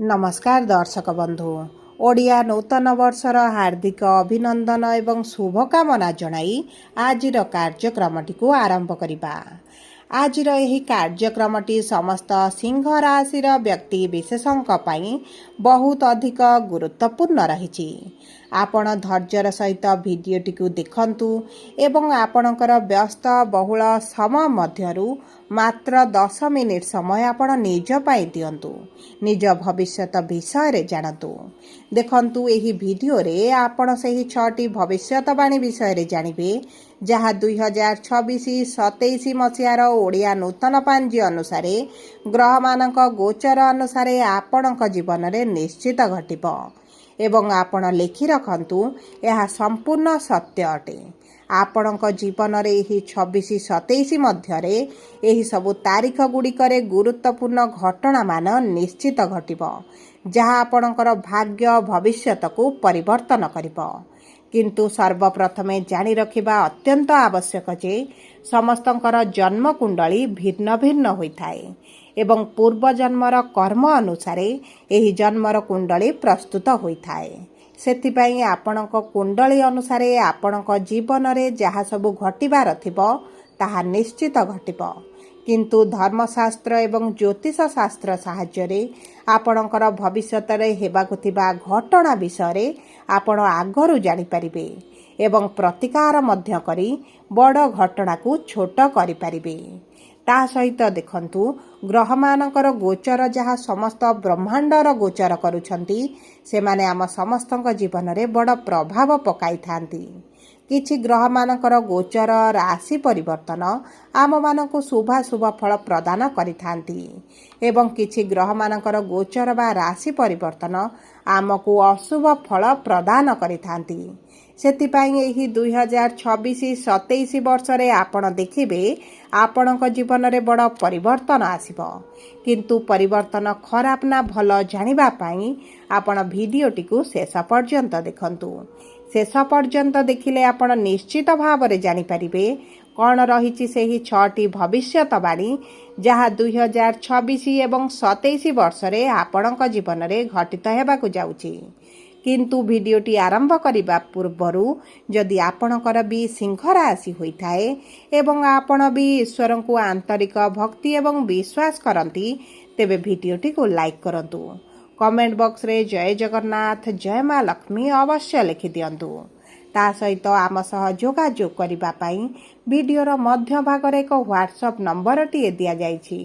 नमस्कार दर्शक बंधु ओडिया नूतन वर्षर हार्दिक अभिनंदन एवं शुभकामना जणाई आजिर कार्यक्रमटी को आरंभ करिबा। आजिर एही कार्यक्रमटी समस्त सिंह राशि व्यक्ति विशेषଙ୍କ ପାଇଁ बहुत अधिक गुरुत्वपूर्ण रहिछि। आपण धैर्यर सहित भिडियोटी को देखंतु एवं आपणकर व्यस्त बहुल समय मध्यरु मात्र 10 मिनिट समय आपण निज पाई दियंतु। निज भविष्यत विषय रे जानतु। देखंतु एही भिडियो रे आपण सही 6टी भविष्यतवाणी विषय रे जानिबे जहाँ 2026-27 मसीहार ओडिया नूतन पांजी अनुसार ग्रह मानक गोचर अनुसार आपणक जीवन रे निश्चित घटिबो एवं आपण लिखि रखंतु यह संपूर्ण सत्य अटे। आपणक जीवन रे एही 26-27 मध्यरे एही सबु तारीख गुड़िकरे गुरुत्वपूर्ण घटना मान निश्चित घटिबो जहाँ आपणकर भाग्य भविष्यत को परिवर्तन करिबो। किंतु सर्वप्रथमे जानी रखिबा अत्यंत आवश्यक जे समस्तंकर जन्म कुंडली भिन्न भिन्न होइथाए एवं पूर्व जन्मर कर्म अनुसार एही जन्मर कुंडली प्रस्तुत होइथाए। सेथिपाई आपणक कुंडली अनुसार आपणक जीवन रे जहाँ सबु घटिबार थिबो ताहा निश्चित घटिबो। किंतु धर्मशास्त्र एवं ज्योतिष शास्त्र साहाय्य आपणकर भविष्यत रे हेबाकु थिबा घटना विषय आपण आगरू जानि परिबे एवं प्रतिकार मध्य करी बड़ घटना को छोट करि परिबे। ता सहित देखंतु ग्रह मानकर गोचर जहाँ समस्त ब्रह्मांडर गोचर करुछंती से माने आम समस्तक जीवन रे बड़ प्रभाव पकाई थांती। किछि ग्रह मानकर गोचर राशि परिवर्तन आम मानकु शुभाशुभ फल प्रदान करिथांती एवं किछि ग्रह मानकर गोचर बा राशि परिवर्तन आमको अशुभ फल प्रदान करिथांती। सेतिपाई एही 2026-27 वर्ष रे आपण देखिबे आपणक जीवन रे बड़ परिवर्तन आसिबो। किंतु परिवर्तन खराब ना भल जानिबा पाई आपण भिडियोटी को शेष पर्यंत देखंतु। शेष पर्यंत देखिले आपण निश्चित भाव रे जानि परिबे कौन रहिछि सेही 6टी भविष्यतवाणी जहाँ 2026 एवं 27 वर्ष रे आपणक जीवन रे घटित हेबाकु जाउछि। किंतु भिडियोटी आरंभ करिबा पूर्वरु जदि आपणकर भी सिंह राशि होइथाए एवं आपण भी ईश्वर को आंतरिक भक्ति एवं विश्वास करंती तेबे भिडियोटी को लाइक करंतु। कमेंट बॉक्स रे जय जगन्नाथ जय माँ लक्ष्मी अवश्य लिखि दियंतु। ता सहित आम सह जोगाजोग करिबा पई भिडियोर मध्य भागरे एक व्हाट्सएप नंबर टिए दिया जाइछि।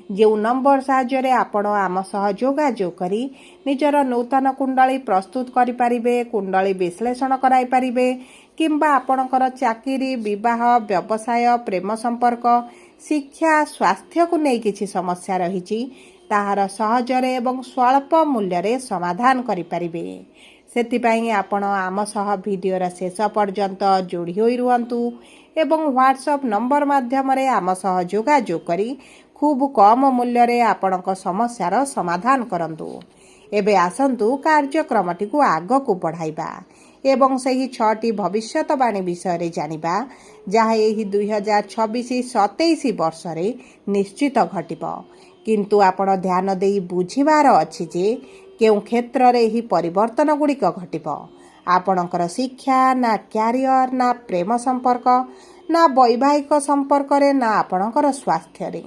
जो नंबर साहाय्य आपण आम सह जोगाजोग करी निजर नूतन कुंडली प्रस्तुत करि परिबे, कुंडली विश्लेषण कराई परिबे किंबा आपणकर चाकरी विवाह व्यवसाय प्रेम संपर्क शिक्षा स्वास्थ्य को नहीं किछि समस्या रहिछि ताहार सहजरे एवं स्वल्प मूल्य समाधान करि परिबे। सेतिपाई आपण आम सह भिडियोर शेष पर्यंत जोड़ी होई रुहंतु एवं व्हाट्सएप नंबर माध्यम रे आम सह जोगाजोग करी खूब कम मूल्य रे आपणक समस्यार समाधान करंतु। एबे आसंतु कार्यक्रमटी को आग को बढ़ाइबा एवं सही 6टी भविष्यतवाणी विषय रे जानिबा जहाँ एही 2026-27 वर्ष रे निश्चित घटिबो। किंतु आपण ध्यान देई बुझिबार अछि जे केउ क्षेत्र रे ही परिवर्तन गुड़िक घटिबो। आपणकर शिक्षा ना क्यारियर ना प्रेम संपर्क ना वैवाहिक संपर्क रे ना आपणकर स्वास्थ्य रे।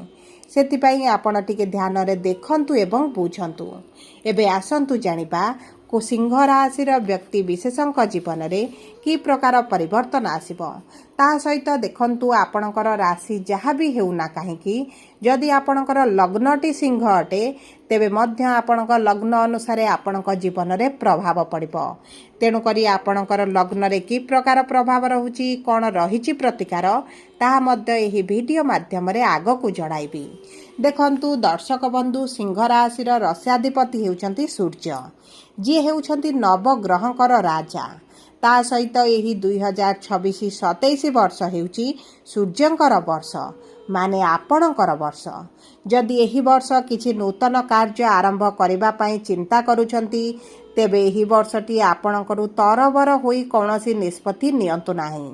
सेतिपाई आपण टिके ध्यान रे देखंतु एवं बुझंतु। एबे आसंतु जानिबा को सिंह राशि व्यक्ति विशेषଙ୍କ जीवन रे की प्रकार परिवर्तन आसिबो। ता सहित देखंतु आपणकर राशि जहाँ भी हेउना काहेकि जदि आपणकर लग्नटी सिंह अटे तेबे मध्य आपणक लग्न अनुसार आपणक जीवन रे प्रभाव पड़िबो। तेणु करी आपणकर लग्न रे की प्रकार प्रभाव रहुची कोन रहिची प्रतिकार ताहा मध्य एही वीडियो माध्यम रे आगो को जणाइबी। देखंतु दर्शक बंधु सिंह राशि रस्याधिपति हेउचंती सूर्य जी हेउचंती नवग्रहंकर राजा। ता सहित एही 2026-27 वर्ष हेउची सूर्यंकर वर्ष माने आपणकर वर्ष। जदि एही वर्ष किछि नूतन कार्य आरंभ करिबा पई चिंता करूछंती तेबे एही वर्षटी आपणकरु तरबर होई कोनोसी निष्पत्ति नियंतु नाही।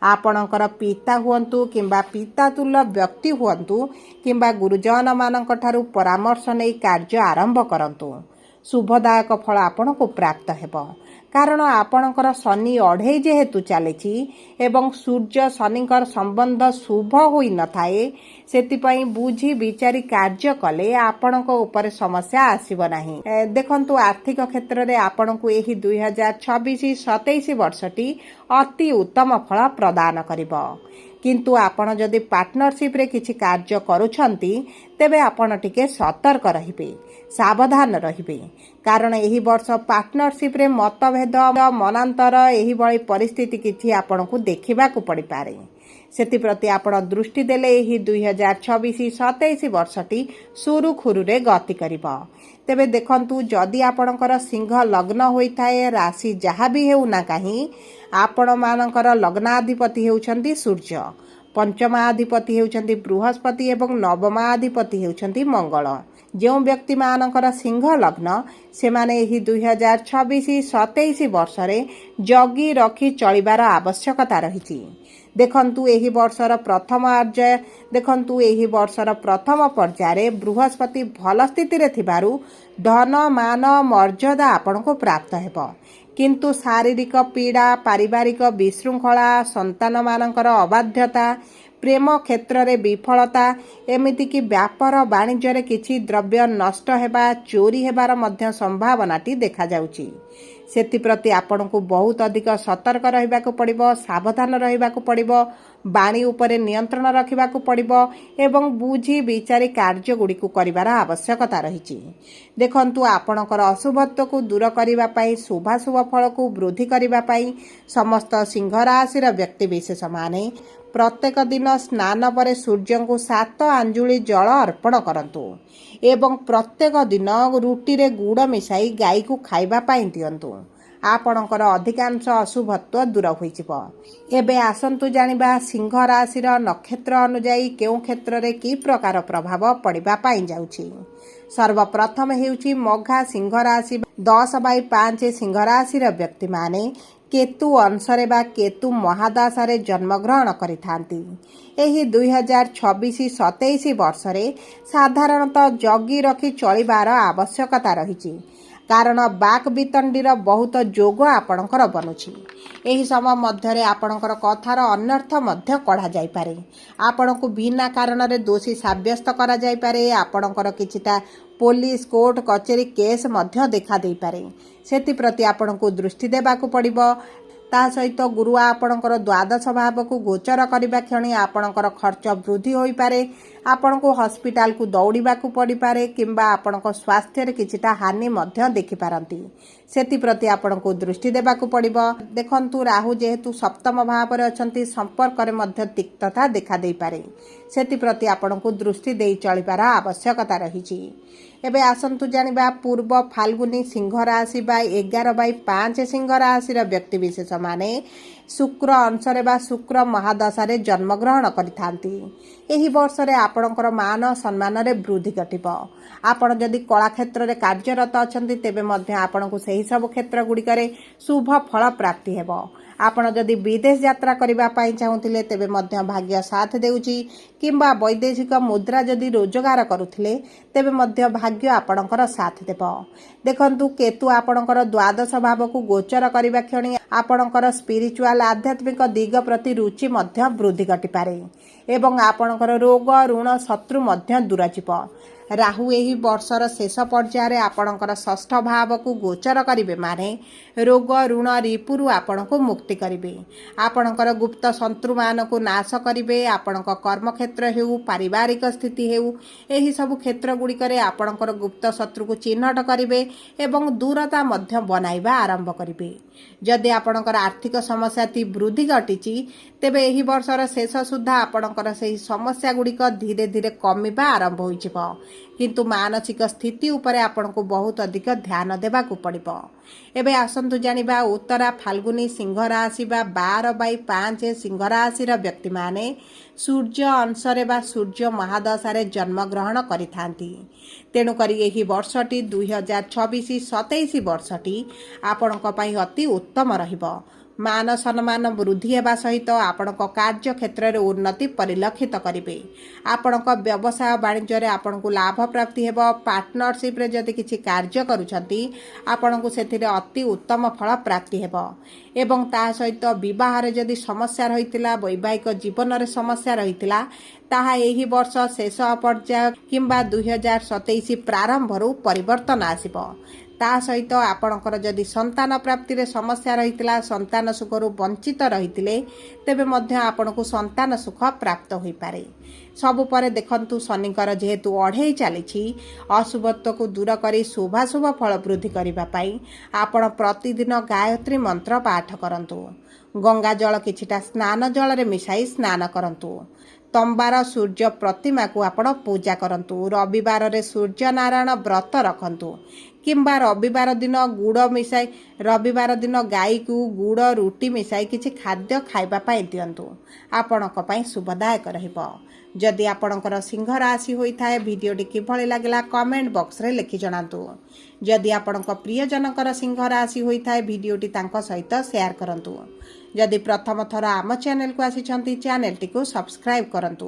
आपणकर पिता हुअन्तु किंबा पिता तुल्य व्यक्ति हुअन्तु किंबा गुरुजन मानक ठारू परामर्श नै कार्य आरंभ करंतु। शुभदायक फल आपणको प्राप्त हेब। कारण आपणकर शनि अढ़ई जेहेतु चली एवं सूर्य शनिकर संबंध शुभ होई न थाए सेतिपई बुझी विचारी कार्य कले आपणक ऊपर समस्या आसीब नाही। देखंतु आर्थिक क्षेत्र में आपणको एही 2026-27 वर्षटी अति उत्तम फल प्रदान करिब। किंतु आपण जदि पार्टनरशिप रे किछि कार्य करूछंती तेबे आपण टिके सतर्क रहिबे, सावधान रहिबे। कारण एही वर्ष पार्टनरशिप रे मतभेद मनांतर एही भली परिस्थिति किछि आपणको देखिबाकू पड़ी पारे। सेति प्रति आपण दृष्टि देले एही 2026-27 वर्षटी सुरुखुरु रे गति करिब। तेबे देखंतु जदि आपणकर सिंह लग्न होइथाए राशि जहाँ भी हेउ ना कहीं आपण मानकर लग्नाधिपति हेउछंती सूर्य, पंचमाधिपति हेउछंती बृहस्पति एवं नवमाधिपति हेउछंती मंगल। जो व्यक्ति मानकर सिंह लग्न से माने एही 2026-27 वर्ष रे जगी रखी चलिबार आवश्यकता रहिछि। देखंतु एही वर्षर प्रथम पर्याय बृहस्पति भल स्थिति रे थिबारु धन मान मर्यादा आपनको प्राप्त हेब। किंतु शारीरिक पीड़ा, पारिवारिक विशृंखला, संतान मानकर अबाध्यता, प्रेम क्षेत्र रे विफलता, एमिति कि व्यापार वाणिज्य रे किछि द्रव्य नष्ट हेबा, चोरी हेबार मध्य संभावनाटी देखा जाउची। सेति प्रति आपनको बहुत अधिक सतर्क रहिबाकू पड़िबो, सावधान रहिबाकू पड़िबो, बाणी उपरे नियंत्रण रखिबाकू पड़िबो एवं बुझी विचारी कार्य गुड़िकू करिबार आवश्यकता रहिछि। देखंतु आपणकर अशुभत्व को दूर करिबा पई, शुभाशुभ फल को वृद्धि करिबा पई समस्त सिंह राशिर व्यक्ति विशेष माने प्रत्येक दिन स्नान पर सूर्य को 7 आंजुली जल अर्पण करंतु एवं प्रत्येक दिन रुटी रे गुड़ मिसाई गाई को खाइबा पाई दियंतु। आपणकर अधिकांश अशुभत्व दूर होइजिब। एबे आसंतु जानिबा सिंह राशिर नक्षत्र अनुଯାयी केउ क्षेत्र रे की प्रकार प्रभाव पड़िबा पाई जाउछि। सर्वप्रथम हेउछि मघा सिंह राशि 10/5 सिंह राशिर व्यक्ति माने केतु अंशरे बा केतु महादशारे जन्मग्रहण करिथांती। एही 2026-27 वर्षरे साधारणतः जगी रखी चलिबार आवश्यकता रहिछि। कारण बाक वितंडीर बहुत जोग आपणकर बनुछि। एही समय मध्यरे आपणकर कथार अनर्थ मध्य कढ़ा जाई पारे। आपणको बिना कारण रे दोषी साब्यस्त करा जाई पारे। आपणकर किछिटा पुलिस कोर्ट कचेरी केस मध्य देखा देई पारे। सेति प्रति आपणको दृष्टि देबाकू पड़िबो। ता सहित गुरु आपणकर द्वादश भाव को गोचर करबा क्षणी आपणकर खर्च वृद्धि होई पारे। आपणको हॉस्पिटल को दौड़ाकू पड़ी पारे किंबा आपणको स्वास्थ्य रे किछिटा हानि मध्य देखि पारंती। सेति प्रति आपणको दृष्टि देबाकू पड़िबो। देखंतु राहु जेहेतु सप्तम भाव रे अछंती संपर्क रे मध्य तिक्तता देखा देई पारे। सेति प्रति आपणको दृष्टि देई चलिबार आवश्यकता रहिछि। एबे आसंतु जानिबा पूर्व फाल्गुनी सिंह राशि बा 11/5 सिंह राशिर व्यक्ति विशेष माने शुक्र अंशरे बा शुक्र महादशारे जन्मग्रहण करिथांती। एही वर्ष रे आपणकर मान सम्मान रे वृद्धि घटिब। आपण जदि कला क्षेत्र रे कार्यरत अछंती तेबे मध्य आपणको सही सब क्षेत्र गुड़िकरे शुभ फल प्राप्ति हेबो। आपण जदि विदेश यात्रा करिबा पाई चाहुथिले तेबे मध्य भाग्य साथ देउची किंबा वैदेशिक मुद्रा जदि रोजगार करुथिले तेबे मध्य भाग्य आपणकर साथ देबो। देखंतु केतु आपणकर द्वादश भाव को गोचर करिबा क्षणी आपणकर स्पिरिचुअल आध्यात्मिक दिग प्रति रुचि मध्य वृद्धि घटि पारे एवं आपणकर रोग ऋण शत्रु मध्य दूर जिवो। राहु एही वर्षर शेष पर्याय आपणकर षष्ठ भाव को गोचर करिवे माने रोग ऋण रिपुरु आपणको मुक्ति करिवे। आपणकर गुप्त शत्रु मान को नाश करिवे। आपणक कर्म क्षेत्र हेउ पारिवारिक स्थिति हेउ एही सब क्षेत्र गुड़िकरे आपणकर गुप्त शत्रु को चिन्हट करिवे एवं दूरता मध्य बनाइबा आरंभ करिवे। जदि आपणकर आर्थिक समस्या ती वृद्धि घटिछि तेबे एही वर्षर शेष सुद्धा आपणकर सही समस्या गुड़िक धीरे धीरे कमिबा आरंभ होइजिबो। किंतु मानसिक स्थिति उपरे आपनको बहुत अधिक ध्यान देबाकू पड़िबो। एबे आसंतु जानिबा उत्तरा फाल्गुनी सिंह राशि बा 12/5 सिंह राशिर व्यक्ति माने सूर्य अंशरे बा सूर्य महादशारे जन्मग्रहण करिथांती। तेणु करी एही वर्षटी 2026-27 वर्षटी आपणको पई अति उत्तम रहिबो। मान सम्मान वृद्धि हेबा सहित आपणक कार्य क्षेत्र में उन्नति परिलक्षित करेंगे। आपणक व्यवसाय वाणिज्य रे आपणको लाभ प्राप्ति हेबो। पार्टनरशिप रे जदि किछि कार्य करूछंती आपणको सेथिरे अति उत्तम फल प्राप्ति हेबो। एवं ता सहित विवाह रे जदि समस्या रहितिला, वैवाहिक जीवन रे समस्या रहितिला, ताहा एही वर्ष शेष पर्याय किंबा 2027 प्रारंभ रु परिवर्तन आसिबो। ता सहित आपणकर जदि संतान प्राप्ति रे समस्या रहितिला, संतान सुखरु वंचित रहितिले, तेबे मध्य आपणको संतान सुख प्राप्त होई पारे। सबु परे देखंतु शनिकर जेहेतु अढ़ेई चली अशुभत्व को दूर करी शुभाशुभ फल वृद्धि करने पाई आपण प्रतिदिन गायत्री मंत्र पाठ करंतु। गंगा जल किछिटा स्नान जल रे मिसाई स्नान करंतु। तंबार सूर्य प्रतिमा को आपण पूजा करंतु। रविवार रे सूर्य नारायण व्रत रखंतु किंबा रविवार दिन गुड़ मिसाई रविवार दिन गाई को गुड़ रुटी मिसाई किछि खाद्य खाइबा पाई दियंतु। आपणक पाई शुभदायक रहिबो। जदि आपणकर सिंह राशि होइथाय वीडियोटी किभଳି लागला कमेंट बॉक्स रे लिखि जणांतु। जदि आपणक प्रियजनकर सिंह राशि होइथाय वीडियोटी तांको सहित शेयर करंतु। जदि प्रथम थर आम चैनल को आसिछंती चैनल टी को सब्सक्राइब करंतु।